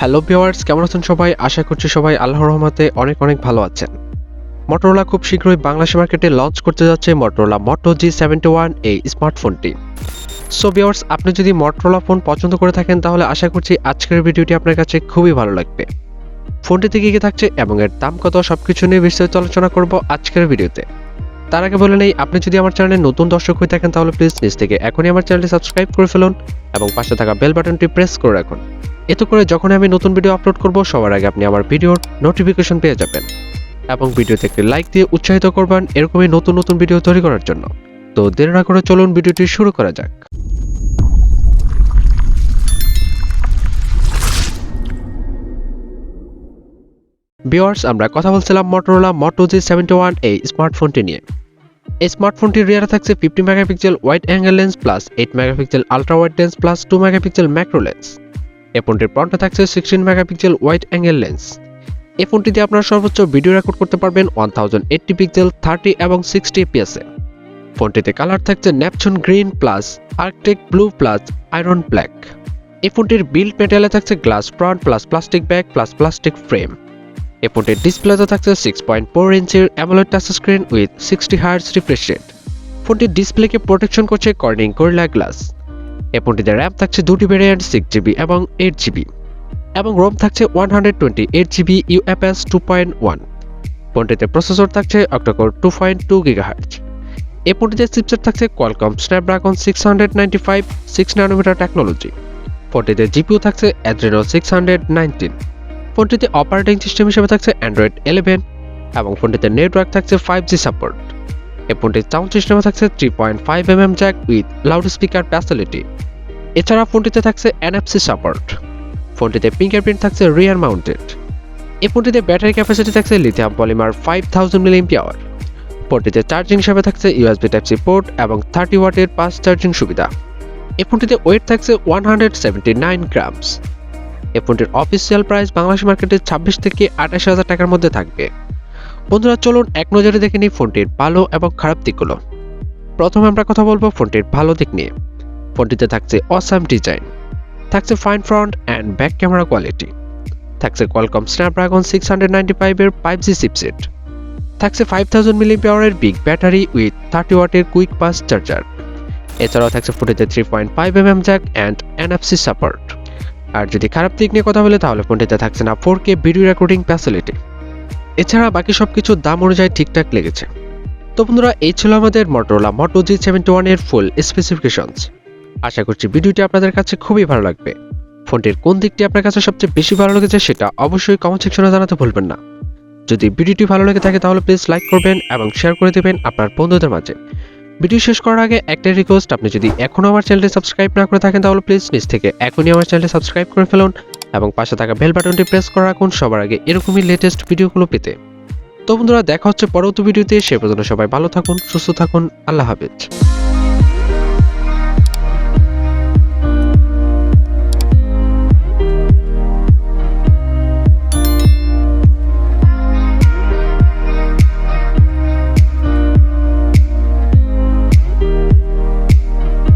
Hello viewers, কেমন আছেন সবাই? আশা করছি সবাই আল্লাহর রহমতে অনেক ভালো আছেন। Motorola খুব শীঘ্রই বাংলাদেশ মার্কেটে লঞ্চ করতে যাচ্ছে Motorola Moto G71 এই স্মার্টফোনটি। সো ভিউয়ার্স, আপনি যদি Motorola ফোন পছন্দ করে থাকেন তাহলে আশা করছি আজকের ভিডিওটি আপনার কাছে খুবই ভালো লাগবে। ফোনটিতে কি থাকছে এবং এর দাম কত সবকিছু নিয়ে বিস্তারিত আলোচনা করব আজকের ভিডিওতে। তার আগে বলে নেই, আপনি যদি আমার চ্যানেলে নতুন দর্শক হয়ে থাকেন তাহলে প্লিজ নিচ থেকে এখনই আমার চ্যানেলটি সাবস্ক্রাইব করে ফেলুন এবং পাশে থাকা বেল বাটনটি প্রেস করে রাখুন। এতে করে যখন আমি নতুন ভিডিও আপলোড করব সবার আগে আপনি আমার ভিডিওর নোটিফিকেশন পেয়ে যাবেন এবং ভিডিওতে একটি লাইক দিয়ে উৎসাহিত করবেন এরকমই নতুন ভিডিও তৈরি করার জন্য। তো দেরি না করে চলুন ভিডিওটি শুরু করা যাক। ভিউয়ার্স, আমরা কথা বলছিলাম Motorola Moto G71 এই স্মার্টফোনটি নিয়ে। এই স্মার্টফোনটির রিয়ারে থাকছে 50 megapixel wide angle lens plus 8 megapixel ultra wide lens plus 2 megapixel macro lens. এই ফোনটির ফ্রন্টে থাকছে 16 মেগাপিক্সেল ওয়াইড অ্যাঙ্গেল লেন্স। এই ফোনটিতে আপনারা সর্বোচ্চ ভিডিও রেকর্ড করতে পারবেন 1080 পিক্সেল 30 এবং 60 fps এ। ফোনটিতে কালার থাকছে Neptune green plus Arctic blue plus iron black. এই ফোনটির বিল্ড মেটেরিয়ালে থাকছে glass front plus plastic back plus plastic frame. এই ফোনটির ডিসপ্লেতে থাকছে 6.4 ইঞ্চির AMOLED touch screen with 60 hertz refresh rate. ফোনটির ডিসপ্লেকে প্রোটেকশন করছে কর্নিং গরিলা গ্লাস। এই ফোনটিতে র্যাম থাকছে দুটি ভেরিয়েন্ট 6GB এবং 8GB এবং রোম থাকছে 128GB UFS 2.1। ফোনটিতে প্রসেসর থাকছে অক্টাকোর 2.2 GHz। এই ফোনটিতে চিপসেট থাকছে কোয়ালকম স্ন্যাপড্রাগন 695 6 ন্যানোমিটার টেকনোলজি। ফোনটিতে জিপিইউ থাকছে অ্যাড্রেনো 619। ফোনটিতে অপারেটিং সিস্টেম হিসেবে থাকছে অ্যান্ড্রয়েড 11 এবং ফোনটিতে নেটওয়ার্ক থাকছে 5G সাপোর্ট। এই ফোনটির সাউন্ড সিস্টেমে থাকছে 3.5mm Jack with loud speaker facility. এছাড়া ফোনটিতে থাকছে NFC সাপোর্ট। ফোনটিতে ফিঙ্গারপ্রিন্ট থাকছে রিয়ার মাউন্টেড। এই ফোনটিতে ব্যাটারি ক্যাপাসিটি থাকছে লিথিয়াম পলিমার 5000 mAh। ফোনটিতে চার্জিং হিসেবে থাকছে USB Type-C পোর্ট এবং 30 ওয়াটের ফাস্ট চার্জিং সুবিধা। এই ফোনটিতে ওয়েট থাকছে 179 গ্রামস। এই ফোনটির অফিসিয়াল প্রাইস বাংলাদেশ মার্কেটে 26 থেকে 28,000 টাকার মধ্যে থাকবে। বন্ধুরা, চলুন এক নজরে দেখে নিই ফোনটির ভালো এবং খারাপ দিকগুলো। প্রথমে আমরা কথা বলবো ফোনটির ভালো দিক নিয়ে। ফোনটিতে থাকছে অসাম ডিজাইন, থাকছে fine front and back camera quality, থাকছে কোয়ালকম স্ন্যাপড্রাগন 695 এর 5G চিপসেট, থাকছে 5000 mAh এর বিগ ব্যাটারি উইথ 30 ওয়াটের কুইক ফাস্ট চার্জার। এছাড়াও থাকছে ফোনটিতে 3.5mm jack and NFC support. আর যদি খারাপ দিক নিয়ে কথা বলে তাহলে ফোনটিতে থাকছে না 4K ভিডিও রেকর্ডিং ফ্যাসিলিটি। এছাড়া বাকি সবকিছু দাম অনুযায়ী ঠিকঠাক লেগেছে। তো বন্ধুরা, এই ছিল আমাদের Motorola Moto G71 এর ফুল স্পেসিফিকেশনস। আশা করছি ভিডিওটি আপনাদের কাছে খুবই ভালো লাগবে। ফোনটির কোন দিকটি আপনার কাছে সবচেয়ে বেশি ভালো লেগেছে সেটা অবশ্যই কমেন্ট সেকশনে জানাতে ভুলবেন না। যদি ভিডিওটি ভালো লেগে থাকে তাহলে প্লিজ লাইক করবেন এবং শেয়ার করে দেবেন আপনার বন্ধুদের মাঝে। ভিডিও শেষ করার আগে একটাই রিকোয়েস্ট, আপনি যদি এখনও আমার চ্যানেলটি সাবস্ক্রাইব না করে থাকেন তাহলে প্লিজ নিচ থেকে এখনই আমার চ্যানেলটি সাবস্ক্রাইব করে ফেলুন এবং পাশে থাকা বেল বাটনটি প্রেস করে রাখুন সবার আগে এরকমই লেটেস্ট ভিডিওগুলো পেতে। তো বন্ধুরা, দেখা হচ্ছে পরবর্তী ভিডিওতে। সে পর্যন্ত সবাই ভালো থাকুন, সুস্থ থাকুন, আল্লাহ হাফেজ।